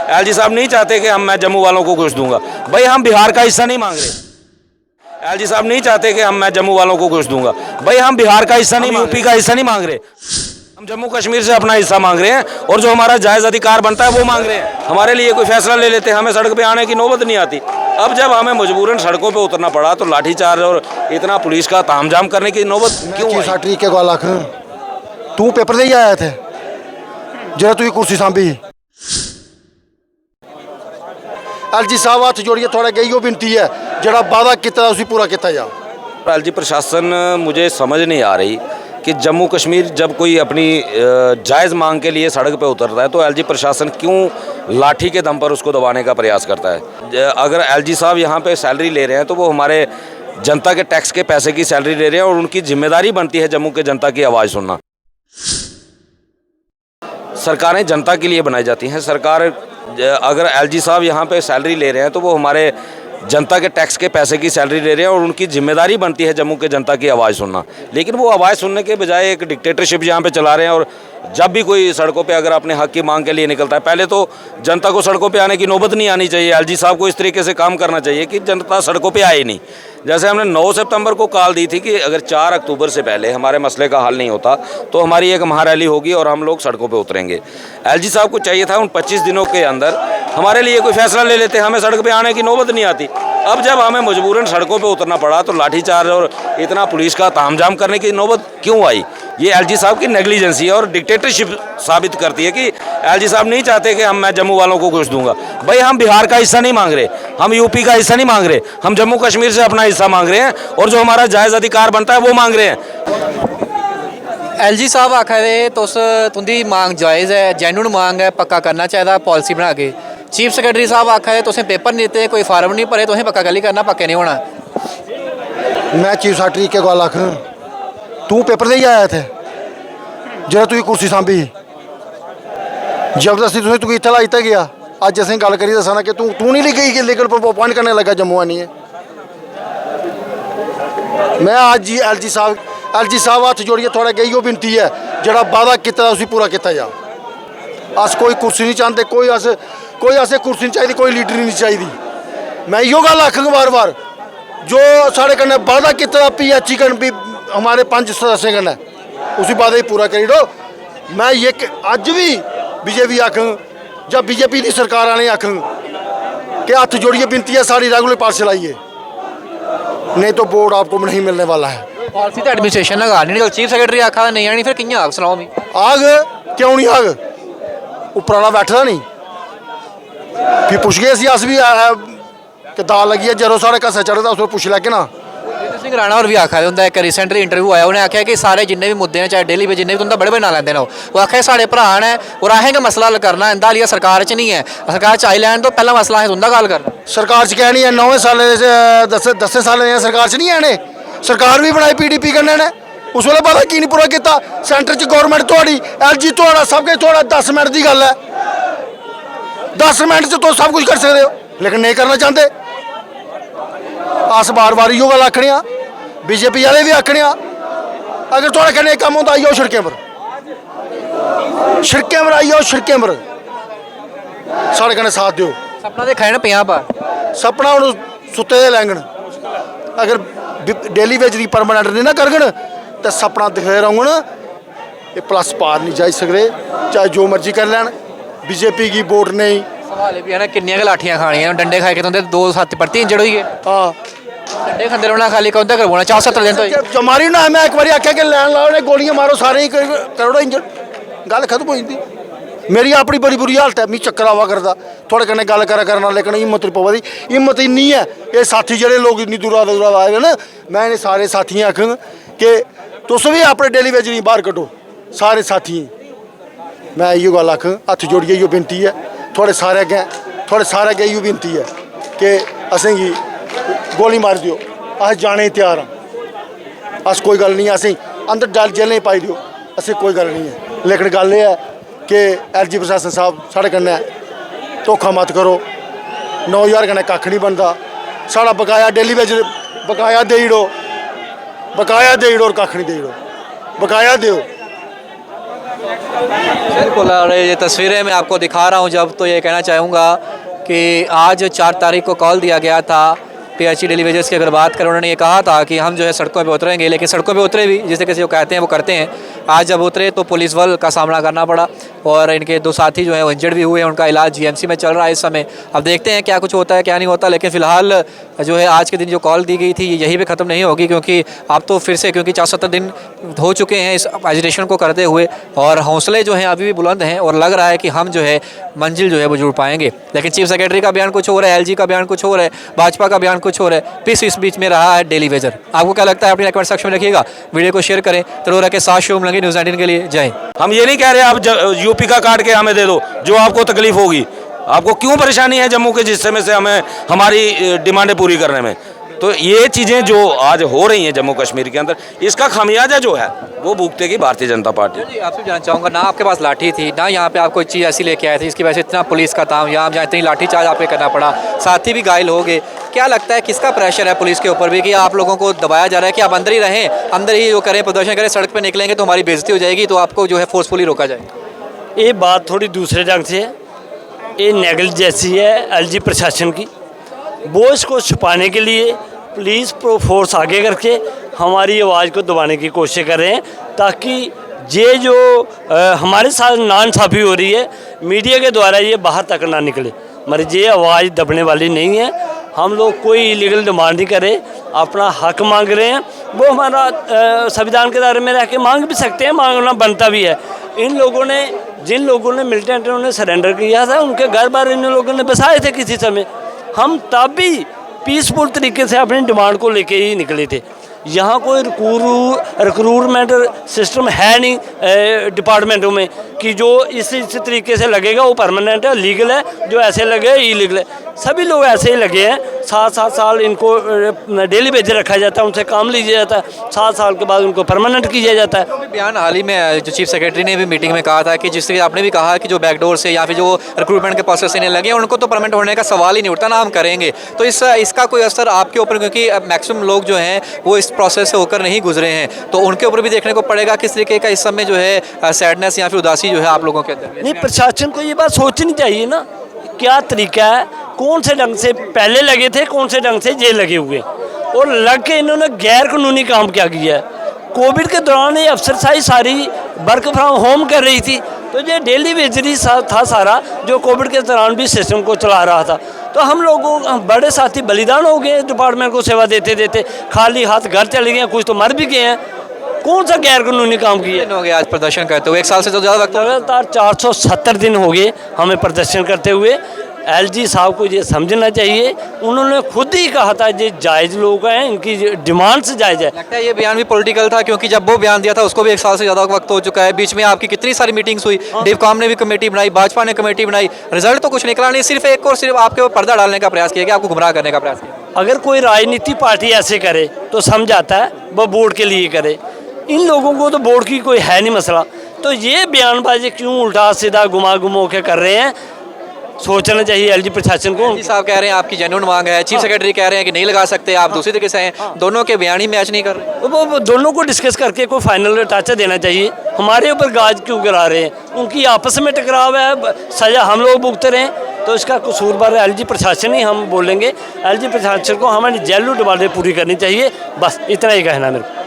LG साहब नहीं चाहते कि मैं जम्मू वालों को घुस दूंगा। भाई हम बिहार का हिस्सा नहीं मांग रहे। एलजी साहब नहीं चाहते कि मैं जम्मू वालों को घुस दूंगा। भाई हम बिहार का हिस्सा नहीं, यूपी का हिस्सा नहीं मांग रहे। हम जम्मू कश्मीर से अपना हिस्सा मांग रहे हैं और जो हमारा जायज़ अधिकार बनता है वो मांग रहे हैं। हमारे लिए कोई फैसला ले लेते हैं, हमें सड़क पे आने की नौबत नहीं आती। अब जब हमें मजबूरन सड़कों पे उतरना पड़ा तो लाठीचार्ज और इतना पुलिस का तामझाम करने की नौबत क्यों आई? 60 तरीके गल आख तू पेपर दे ही आया थे जो तू कुर्सी सांभी। एलजी साहब हथ जोड़िए थोड़ा गई वो विनती है जरा वादा किया उसी पूरा किया जा। एलजी प्रशासन मुझे समझ नहीं आ रही कि जम्मू कश्मीर जब कोई अपनी जायज़ मांग के लिए सड़क पे उतरता है तो एलजी प्रशासन क्यों लाठी के दम पर उसको दबाने का प्रयास करता है। अगर एलजी साहब यहाँ पे सैलरी ले रहे हैं तो वो हमारे जनता के टैक्स के पैसे की सैलरी ले रहे हैं और उनकी जिम्मेदारी बनती है जम्मू के जनता की आवाज़ सुनना। सरकारें जनता के लिए बनाई जाती हैं। सरकार अगर एलजी साहब यहाँ पे सैलरी ले रहे हैं तो वो हमारे जनता के टैक्स के पैसे की सैलरी ले रहे हैं और उनकी जिम्मेदारी बनती है जम्मू के जनता की आवाज़ सुनना। लेकिन वो आवाज़ सुनने के बजाय एक डिक्टेटरशिप यहाँ पे चला रहे हैं। और जब भी कोई सड़कों पे अगर अपने हक की मांग के लिए निकलता है, पहले तो जनता को सड़कों पे आने की नौबत नहीं आनी चाहिए। एलजी साहब को इस तरीके से काम करना चाहिए कि जनता सड़कों पे आए नहीं। जैसे हमने 9 सितंबर को कॉल दी थी कि अगर 4 अक्टूबर से पहले हमारे मसले का हल नहीं होता तो हमारी एक महारैली होगी और हम लोग सड़कों पे उतरेंगे। एलजी साहब को चाहिए था उन 25 दिनों के अंदर हमारे लिए कोई फैसला ले लेते हैं, हमें सड़क पे आने की नौबत नहीं आती। अब जब हमें मजबूरन सड़कों पे उतरना पड़ा तो लाठीचार्ज और इतना पुलिस का तामझाम करने की नौबत क्यों आई? ये एलजी साहब की नेग्लिजेंसी है और डिक्टेटरशिप साबित करती है कि एलजी साहब नहीं चाहते कि मैं जम्मू वालों को घुस दूंगा। भाई हम बिहार का हिस्सा नहीं मांग रहे, हम यूपी का हिस्सा नहीं मांग रहे, हम जम्मू कश्मीर से अपना हिस्सा मांग रहे हैं और जो हमारा जायज़ अधिकार बनता है वो मांग रहे हैं। एलजी साहब आखा दे तुंदी मांग जायज़ है, जेन्युइन मांग है, पक्का करना चाहिए पॉलिसी बना के। चीफ सैक्रटरी साहब आखा दे तुसें पेपर नहीं दिते, कोई फार्म नहीं भरे, तुसें पक्का गल करना, पक्के नहीं होना। मैं चीफ सैक्रटरी के गल आख तू पेपर दे ही आया थे जो तू कुर्सी सांभी। जबरदस्ती तुझे तू इतना लाइता गया। अज असें गल करी दसाना कि तू नहीं लिखी कि लीगल अपॉइंट करने लगा जम्मू आनी है। मैं आज ही एलजी साहब हथ जोड़िए थोड़ा गई वो विनती है जरा वादा किया उसी पूरा किया जा। अस कोई कुर्सी नहीं चाहते, कोई असें कुर्सी नहीं चाहिए, कोई लीडर नहीं चाहिए। मैं इो गल आखंगा बार बार जो साढ़े कन्नै वादा किया PH कन भी हमारे 5 सदस्य कन्नै उसी वादे पूरा करी दो। मैं ये अज भी बीजेपी आखंग या बीजेपी की सरकार आने आखंग कि हथ जोड़िए विनती है सारी रेगुलर पास चलाइए, नहीं तो बोर्ड आपको नहीं मिलने वाला है। पॉलिसी तो एडमिनिस्ट्रेशन लगा नहीं, चीफ सैक्रटरी आखा नहीं आनी, फिर कियां आग सनाओ मी आग क्यों नहीं आग? उपराला बैठा नहीं फिर पुछ गए अस भी कि दाल लगी है जरो साढ़े घसा चढ़ता उस पुछ लैगे ना। सिंह राणा और भी आखा दे होंदा, एक रिसेंटली इंटरव्यू आया, उन्हें आख्या कि सारे जिन्ने भी मुद्दे हैं चाहे डेली पे जिन्ने भी तुंदा बड़े बड़े ना लैंदे न वो आखे साढ़े भरा ने और असें गै मसला हल करना, इंदा लिए सरकार च नहीं है, सरकार च आई लैन तो पहला मसला असें तुंदा गल करना। सरकार च क्या नहीं है, 9 सालें 10 सालें सरकार च नहीं है ने, सरकार भी बनाई PDP कन्नै ने, उस वेले पता की नहीं पूरा किया। सेंटर च गौरमेंट थोड़ी, LG थोड़ा, सब कुछ थोड़ा, 10 मिनट की गल है, 10 मिनट च तुम सब कुछ कर सकते हो, लेकिन नहीं करना चाहते। अस बार बार इो गल आखने बीजेपी वाले भी आखने अगर थोड़े कन्नै कम होंदा आई जाओ सड़कें पर आई जाओ, सड़कें पर साढ़े कन्नै साथ दो। सपना देखा है ना 50 पर सपना हूँ सुते दे लैंगन, अगर डेली वेज की परमानेंट नहीं ना करगन तो सपना दिखते रहोगन। ये प्लस पार नहीं जाई सकते, चाहे जो मर्जी कर लैन, बीजेपी की वोट नहीं। सवाल भी है ना किन्नियां लाठियां खानियां, डंडे खाए के तुंदे 2 साथी परती इंजड़ होई गए। हाँ डंडे खंदे रौना खाली कौन करवाना 4-7 दिन तो जमारी ना मैं एक बार आख्या कि लैन लाओ ने गोलियां मारो सारे ही करोड़ो इंजन, गल खत्म हो जाती। मेरी अपनी बड़ी बुरी हालत है, मिगी चक्कर आवा करदा थोड़े कन्नै गल करना, लेकिन हिम्मत नहीं पवा दी, हिम्मत इन्नी है। ये साथी जेह्ड़े लोग इन्नी दूरा आए न, मैं इन्हें सारे साथियें आखंग कि तुस भी अपने डेली वेज नहीं बाहर कड्डो, सारे साथियें मैं इयो गल आखंग, हत्थ जोड़िए इयो विनती है थोड़े सारे अग्गें इयो विनती है कि असेंगी गोली मारी दियो, अस जाने तैयार हाँ, अस कोई गल नहीं, असें अंदर डल जेलें पाई दियो, असें कोई गल नहीं है। लेकिन गल ये है कि LG प्रशासन साहब साढ़े कन्नै धोखा मत करो, 9000 कन्नै कक्ख नहीं बनता, साढ़ा बकाया डेली वेज बकाया देई ओड़ो और कक्ख नहीं देई ओड़ो, बकाया देओ। बिल्कुल। और ये तस्वीरें मैं आपको दिखा रहा हूँ जब, तो ये कहना चाहूँगा कि आज 4 तारीख को कॉल दिया गया था PHC डेली वेजेस की। अगर बात करें, उन्होंने ये कहा था कि हम जो है सड़कों पे उतरेंगे, लेकिन सड़कों पे उतरे भी जिसे किसी को कहते हैं वो करते हैं। आज जब उतरे तो पुलिस बल का सामना करना पड़ा और इनके 2 साथी जो है वो इंजर्ड भी हुए हैं। उनका इलाज GMC में चल रहा है इस समय। अब देखते हैं क्या कुछ होता है क्या नहीं होता, लेकिन फ़िलहाल जो है आज के दिन जो कॉल दी गई थी यहीं पे ख़त्म नहीं होगी, क्योंकि अब तो फिर से, क्योंकि 470 दिन हो चुके हैं इस एजिटेशन को करते हुए, और हौसले जो हैं अभी भी बुलंद हैं और लग रहा है कि हम जो है मंजिल जो है वो जुड़ पाएंगे। लेकिन चीफ सेक्रेटरी का बयान कुछ और है, LG का बयान कुछ और है, भाजपा का बयान कुछ और है, पीस इस बीच में रहा है डेली वेजर। आपको क्या लगता है अपनी कमेंट सेक्शन में रखिएगा, वीडियो को शेयर करें। तरोरा के साथ शुभम लंगी, न्यूज़ 19 के लिए जय हिंद। हम ये नहीं कह रहे आप यूपी का काट के हमें दे दो, जो आपको तकलीफ होगी। आपको क्यों परेशानी है जम्मू के जिस समय से हमें हमारी डिमांडें पूरी करने में? तो ये चीज़ें जो आज हो रही हैं जम्मू कश्मीर के अंदर, इसका खामियाजा जो है वो भुगतेगी भारतीय जनता पार्टी। जी, आपसे जानना चाहूँगा, ना आपके पास लाठी थी, ना यहाँ पे आप कोई चीज़ ऐसी लेके आए थे इसकी वजह से इतना पुलिस का तामझाम, जहाँ इतनी लाठी चार्ज आप पे करना पड़ा, साथी भी घायल हो गए। क्या लगता है किसका प्रेशर है पुलिस के ऊपर भी कि आप लोगों को दबाया जा रहा है कि आप अंदर ही रहें, अंदर ही जो करें, प्रदर्शन करें, सड़क पर निकलेंगे तो हमारी बेइज्जती हो जाएगी, तो आपको जो है फोर्सफुली रोका जाए? ये बात थोड़ी दूसरे ढंग से है। ये नेगलिजेंसी है LG प्रशासन की। वो इसको छुपाने के लिए पुलिस फोर्स आगे करके हमारी आवाज़ को दबाने की कोशिश कर रहे हैं, ताकि ये जो हमारे साथ नाइंसाफ़ी हो रही है मीडिया के द्वारा ये बाहर तक ना निकले। मगर ये आवाज़ दबने वाली नहीं है। हम लोग कोई इलीगल डिमांड नहीं करे, अपना हक मांग रहे हैं। वो हमारा संविधान के दायरे में रह के मांग भी सकते हैं, मांगना बनता भी है। इन लोगों ने, जिन लोगों ने मिलिटेंट ने सरेंडर किया था, उनके घर बार इन लोगों ने बसाए थे किसी समय। हम तब भी पीसफुल तरीके से अपनी डिमांड को लेके ही निकले थे। यहाँ कोई रिक्रूटमेंट सिस्टम है नहीं डिपार्टमेंटों में कि जो इस तरीके से लगेगा वो परमानेंट है, लीगल है, जो ऐसे लगे इलीगल है। सभी लोग ऐसे ही लगे हैं। 7-7 साल इनको डेली वेज रखा जाता है, उनसे काम लिया जाता है, 7 साल के बाद उनको परमानेंट किया जाता है। बयान हाल ही में जो चीफ सेक्रेटरी ने भी मीटिंग में कहा था कि जिससे आपने भी कहा कि जो बैकडोर से या फिर जो रिक्रूटमेंट के प्रोसेस इन्हें लगे उनको तो परमानेंट होने का सवाल ही नहीं उठता, ना हम करेंगे। तो इसका कोई असर आपके ऊपर, क्योंकि मैक्सिमम लोग जो हैं वो इस प्रोसेस से होकर नहीं गुजरे हैं, तो उनके ऊपर भी देखने को पड़ेगा किस तरीके का इस समय जो है सैडनेस या फिर उदासी जो है आप लोगों के अंदर। नहीं, प्रशासन को ये बात सोचनी चाहिए ना, क्या तरीका है, कौन से ढंग से पहले लगे थे, कौन से ढंग से ये लगे हुए, और लग के इन्होंने गैर कानूनी काम क्या किया है। कोविड के दौरान ये अफसरशाही सारी वर्क फ्रॉम होम कर रही थी, तो ये डेली वेजरी था सारा, जो कोविड के दौरान भी सिस्टम को चला रहा था। तो हम लोगों बड़े साथी बलिदान हो गए डिपार्टमेंट को सेवा देते देते, खाली हाथ घर चले गए, कुछ तो मर भी गए हैं। कौन सा गैर कानूनी काम किया? हो गया आज प्रदर्शन करते हुए, 1 साल से तो ज़्यादा वक्त। लगातार 470 दिन हो गए हमें प्रदर्शन करते हुए। LG साहब को ये समझना चाहिए, उन्होंने खुद ही कहा था ये जायज़ लोग हैं, इनकी डिमांड से जायज़ है। लगता है ये बयान भी पॉलिटिकल था, क्योंकि जब वो बयान दिया था उसको भी 1 साल से ज़्यादा वक्त हो चुका है। बीच में आपकी कितनी सारी मीटिंग्स हुई, डिवकॉम ने भी कमेटी बनाई, भाजपा ने कमेटी बनाई, रिजल्ट तो कुछ निकला नहीं, सिर्फ एक और सिर्फ आपके ऊपर पर्दा डालने का प्रयास किया गया, आपको गुमराह करने का प्रयास किया। अगर कोई राजनीति पार्टी ऐसे करे तो समझ आता है वो बोर्ड के लिए करे। इन लोगों को तो बोर्ड की कोई है नहीं मसला, तो ये बयानबाजी क्यों उल्टा सीधा घुमा घुमा के कर रहे हैं? सोचना चाहिए LG प्रशासन को। LG साहब कह रहे हैं आपकी जेन्युइन मांग है, चीफ सेक्रेटरी कह रहे हैं कि नहीं लगा सकते, आप दूसरी तरीके से हैं, दोनों के बयान ही मैच नहीं कर रहे। वो दोनों को डिस्कस करके कोई फाइनल टाचा देना चाहिए। हमारे ऊपर गाज क्यों गिरा रहे हैं? उनकी आपस में टकराव है, सजा हम लोग भुगत रहे हैं, तो इसका कसूरवार LG प्रशासन ही हम बोलेंगे। LG प्रशासन को हमारी जेलू डिमांडें पूरी करनी चाहिए, बस इतना ही कहना मेरे को।